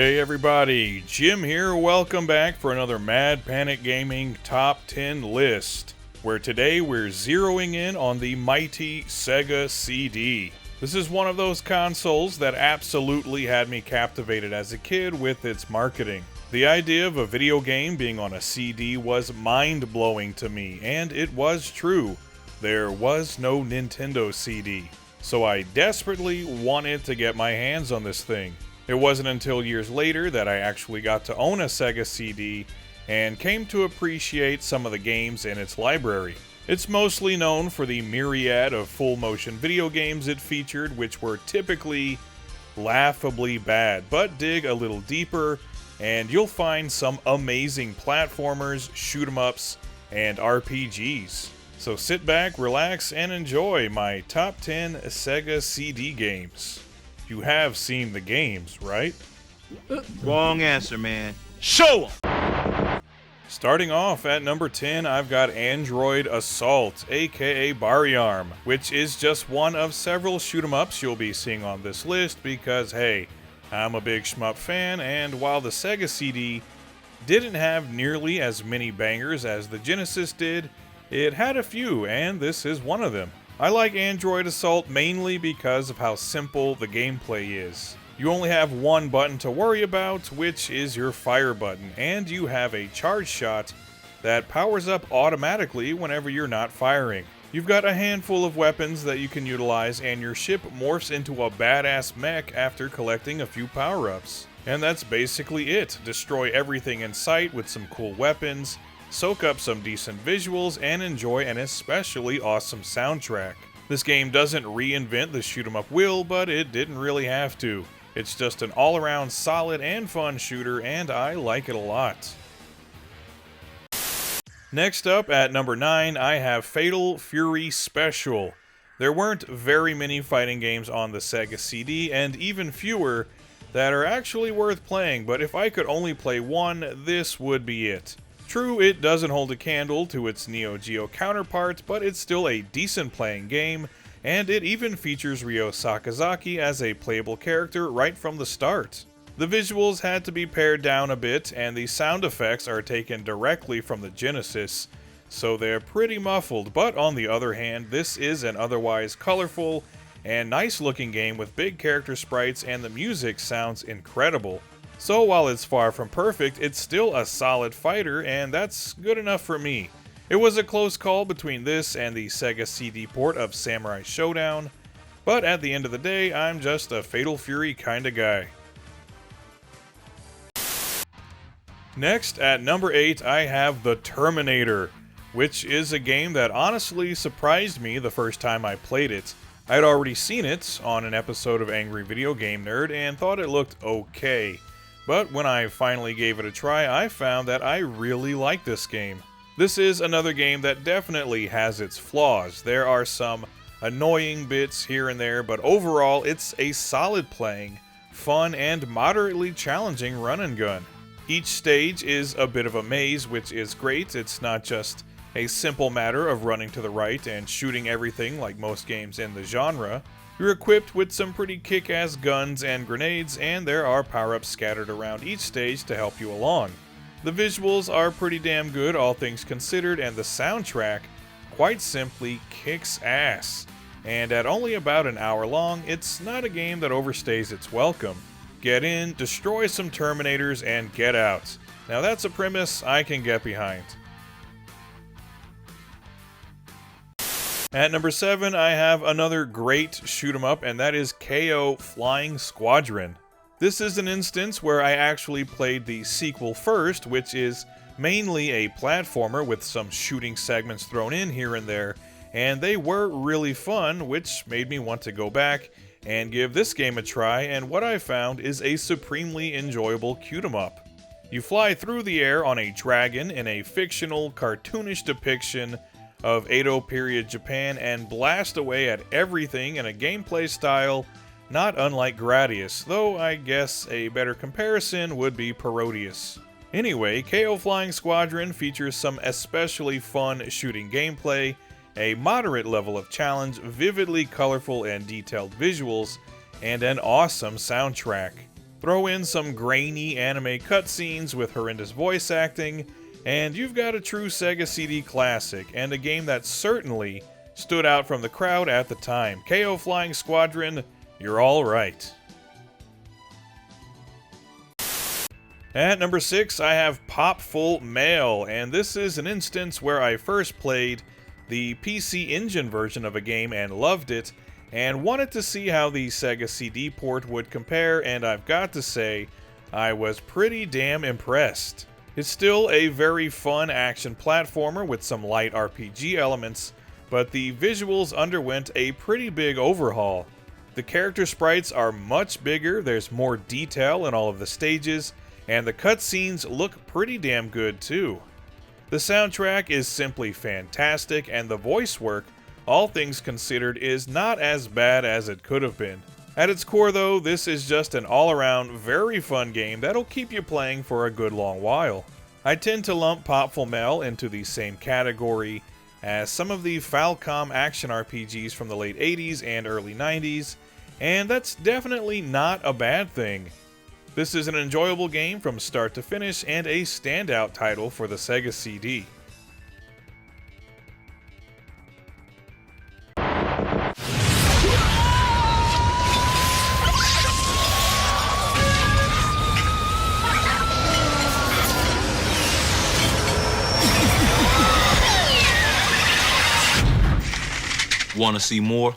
Hey everybody, Jim here, welcome back for another Mad Panic Gaming Top 10 list, where today we're zeroing in on the mighty Sega CD. This is one of those consoles that absolutely had me captivated as a kid with its marketing. The idea of a video game being on a CD was mind-blowing to me, and it was true. There was no Nintendo CD, so I desperately wanted to get my hands on this thing. It wasn't until years later that I actually got to own a Sega CD and came to appreciate some of the games in its library. It's mostly known for the myriad of full-motion video games it featured, which were typically laughably bad, but dig a little deeper and you'll find some amazing platformers, shoot-'em-ups, and RPGs. So sit back, relax, and enjoy my top 10 Sega CD games. You have seen the games, right? Wrong answer, man. Show 'em! Starting off at number 10, I've got Android Assault, aka Barryarm, which is just one of several shoot-'em-ups you'll be seeing on this list because, hey, I'm a big shmup fan, and while the Sega CD didn't have nearly as many bangers as the Genesis did, it had a few, and this is one of them. I like Android Assault mainly because of how simple the gameplay is. You only have one button to worry about, which is your fire button, and you have a charge shot that powers up automatically whenever you're not firing. You've got a handful of weapons that you can utilize, and your ship morphs into a badass mech after collecting a few power-ups. And that's basically it. Destroy everything in sight with some cool weapons, soak up some decent visuals, and enjoy an especially awesome soundtrack. This game doesn't reinvent the shoot-'em-up wheel, but it didn't really have to. It's just an all-around solid and fun shooter, and I like it a lot. Next up at number 9, I have Fatal Fury Special. There weren't very many fighting games on the Sega CD, and even fewer that are actually worth playing, but if I could only play one, this would be it. True, it doesn't hold a candle to its Neo Geo counterpart, but it's still a decent playing game, and it even features Ryo Sakazaki as a playable character right from the start. The visuals had to be pared down a bit, and the sound effects are taken directly from the Genesis, so they're pretty muffled, but on the other hand, this is an otherwise colorful and nice looking game with big character sprites, and the music sounds incredible. So while it's far from perfect, it's still a solid fighter, and that's good enough for me. It was a close call between this and the Sega CD port of Samurai Showdown, but at the end of the day, I'm just a Fatal Fury kinda guy. Next, at number 8, I have The Terminator, which is a game that honestly surprised me the first time I played it. I'd already seen it on an episode of Angry Video Game Nerd and thought it looked okay. But when I finally gave it a try, I found that I really like this game. This is another game that definitely has its flaws. There are some annoying bits here and there, but overall it's a solid playing, fun, and moderately challenging run and gun. Each stage is a bit of a maze, which is great. It's not just a simple matter of running to the right and shooting everything like most games in the genre. You're equipped with some pretty kick-ass guns and grenades, and there are power-ups scattered around each stage to help you along. The visuals are pretty damn good, all things considered, and the soundtrack, quite simply, kicks ass. And at only about an hour long, it's not a game that overstays its welcome. Get in, destroy some Terminators, and get out. Now that's a premise I can get behind. At number 7, I have another great shoot-'em-up, and that is KO Flying Squadron. This is an instance where I actually played the sequel first, which is mainly a platformer with some shooting segments thrown in here and there, and they were really fun, which made me want to go back and give this game a try, and what I found is a supremely enjoyable shoot-'em-up. You fly through the air on a dragon in a fictional, cartoonish depiction of Edo period Japan and blast away at everything in a gameplay style not unlike Gradius, though I guess a better comparison would be Parodius. Anyway, KO Flying Squadron features some especially fun shooting gameplay, a moderate level of challenge, vividly colorful and detailed visuals, and an awesome soundtrack. Throw in some grainy anime cutscenes with horrendous voice acting, and you've got a true Sega CD classic, and a game that certainly stood out from the crowd at the time. KO Flying Squadron, you're all right. At number 6, I have Popful Mail, and this is an instance where I first played the PC Engine version of a game and loved it, and wanted to see how the Sega CD port would compare, and I've got to say, I was pretty damn impressed. It's still a very fun action platformer with some light RPG elements, but the visuals underwent a pretty big overhaul. The character sprites are much bigger, there's more detail in all of the stages, and the cutscenes look pretty damn good too. The soundtrack is simply fantastic, and the voice work, all things considered, is not as bad as it could have been. At its core though, this is just an all-around very fun game that'll keep you playing for a good long while. I tend to lump Popful Mail into the same category as some of the Falcom action RPGs from the late 80s and early 90s, and that's definitely not a bad thing. This is an enjoyable game from start to finish and a standout title for the Sega CD. Want to see more?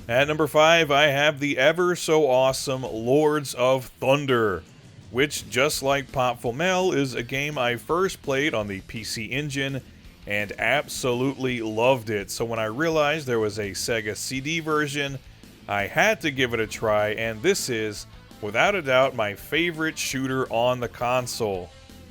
At number 5, I have the ever so awesome Lords of Thunder, which, just like Popful Mail, is a game I first played on the PC Engine and absolutely loved it. So when I realized there was a Sega CD version, I had to give it a try, and this is, without a doubt, my favorite shooter on the console.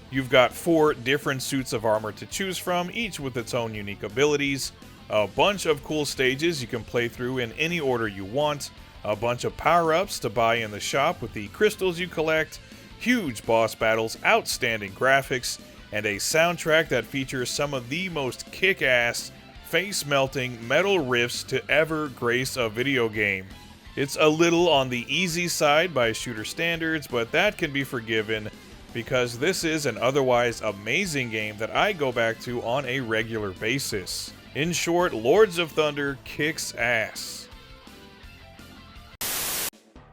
You've got 4 different suits of armor to choose from, each with its own unique abilities, a bunch of cool stages you can play through in any order you want, a bunch of power-ups to buy in the shop with the crystals you collect, huge boss battles, outstanding graphics, and a soundtrack that features some of the most kick-ass, face-melting metal riffs to ever grace a video game. It's a little on the easy side by shooter standards, but that can be forgiven because this is an otherwise amazing game that I go back to on a regular basis. In short, Lords of Thunder kicks ass.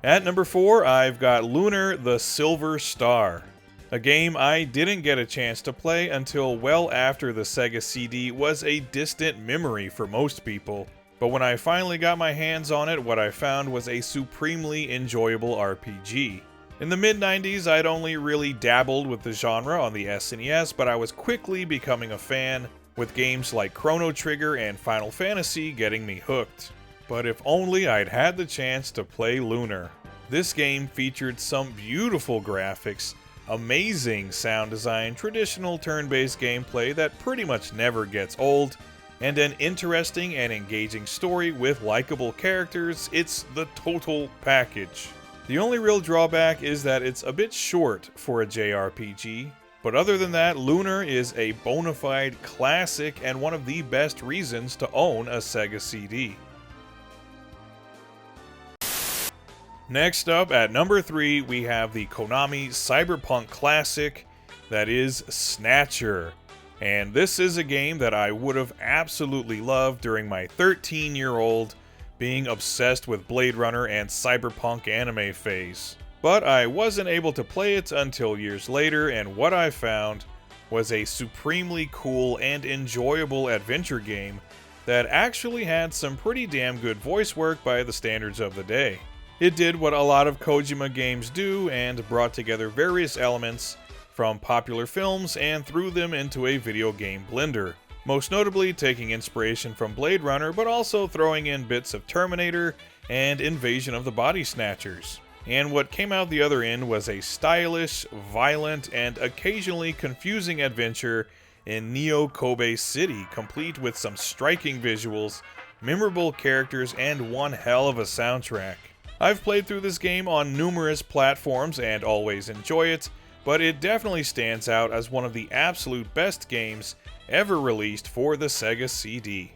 At number 4, I've got Lunar the Silver Star, a game I didn't get a chance to play until well after the Sega CD was a distant memory for most people. But when I finally got my hands on it, what I found was a supremely enjoyable RPG. In the mid-90s, I'd only really dabbled with the genre on the SNES, but I was quickly becoming a fan, with games like Chrono Trigger and Final Fantasy getting me hooked. But if only I'd had the chance to play Lunar. This game featured some beautiful graphics, amazing sound design, traditional turn-based gameplay that pretty much never gets old, and an interesting and engaging story with likable characters. It's the total package. The only real drawback is that it's a bit short for a JRPG, but other than that, Lunar is a bona fide classic and one of the best reasons to own a Sega CD. Next up, at number 3, we have the Konami Cyberpunk classic that is Snatcher. And this is a game that I would have absolutely loved during my 13-year-old being obsessed with Blade Runner and cyberpunk anime phase. But I wasn't able to play it until years later, and what I found was a supremely cool and enjoyable adventure game that actually had some pretty damn good voice work by the standards of the day. It did what a lot of Kojima games do and brought together various elements from popular films and threw them into a video game blender. Most notably taking inspiration from Blade Runner, but also throwing in bits of Terminator and Invasion of the Body Snatchers. And what came out the other end was a stylish, violent, and occasionally confusing adventure in Neo Kobe City, complete with some striking visuals, memorable characters, and one hell of a soundtrack. I've played through this game on numerous platforms and always enjoy it, but it definitely stands out as one of the absolute best games ever released for the Sega CD.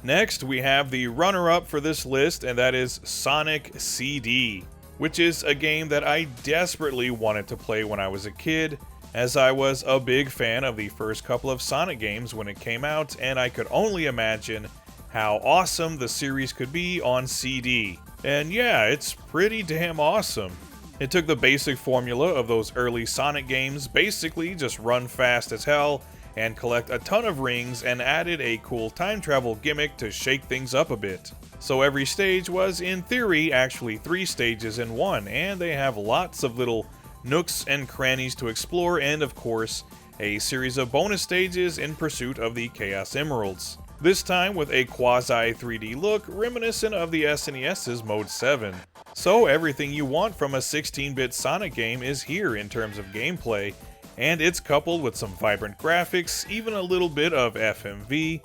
Next, we have the runner-up for this list, and that is Sonic CD, which is a game that I desperately wanted to play when I was a kid, as I was a big fan of the first couple of Sonic games when it came out, and I could only imagine how awesome the series could be on CD. And yeah, it's pretty damn awesome. It took the basic formula of those early Sonic games, basically just run fast as hell and collect a ton of rings, and added a cool time travel gimmick to shake things up a bit. So every stage was, in theory, actually 3 stages in one, and they have lots of little nooks and crannies to explore, and of course, a series of bonus stages in pursuit of the Chaos Emeralds. This time with a quasi 3D look reminiscent of the SNES's Mode 7. So everything you want from a 16-bit Sonic game is here in terms of gameplay, and it's coupled with some vibrant graphics, even a little bit of FMV,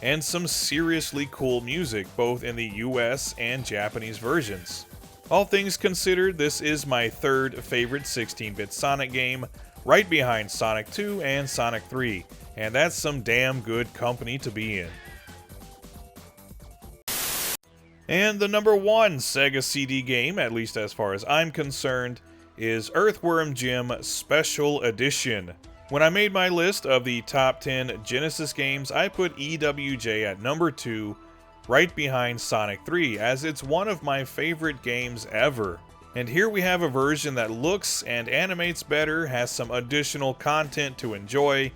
and some seriously cool music, both in the US and Japanese versions. All things considered, this is my third favorite 16-bit Sonic game, right behind Sonic 2 and Sonic 3, and that's some damn good company to be in. And the number 1 Sega CD game, at least as far as I'm concerned, is Earthworm Jim Special Edition. When I made my list of the top 10 Genesis games, I put EWJ at number 2, right behind Sonic 3, as it's one of my favorite games ever. And here we have a version that looks and animates better, has some additional content to enjoy,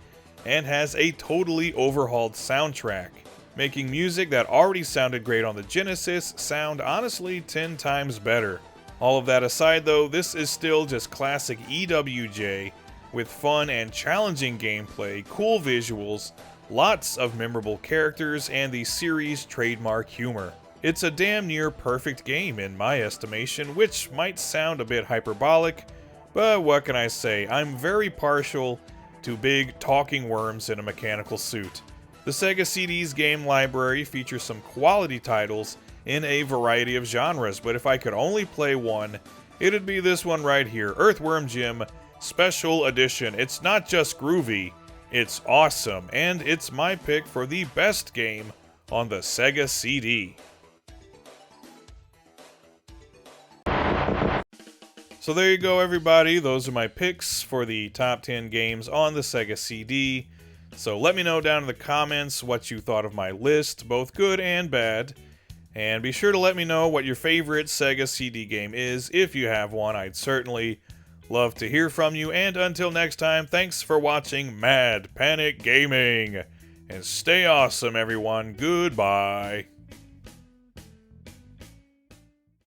and has a totally overhauled soundtrack, making music that already sounded great on the Genesis sound honestly 10 times better. All of that aside though, this is still just classic EWJ, with fun and challenging gameplay, cool visuals, lots of memorable characters, and the series' trademark humor. It's a damn near perfect game in my estimation, which might sound a bit hyperbolic, but what can I say, I'm very partial to big talking worms in a mechanical suit. The Sega CD's game library features some quality titles in a variety of genres, but if I could only play one, it'd be this one right here, Earthworm Jim Special Edition. It's not just groovy, it's awesome, and it's my pick for the best game on the Sega CD. So there you go, everybody. Those are my picks for the top 10 games on the Sega CD. So let me know down in the comments what you thought of my list, both good and bad. And be sure to let me know what your favorite Sega CD game is. If you have one, I'd certainly love to hear from you. And until next time, thanks for watching Mad Panic Gaming. And stay awesome, everyone. Goodbye.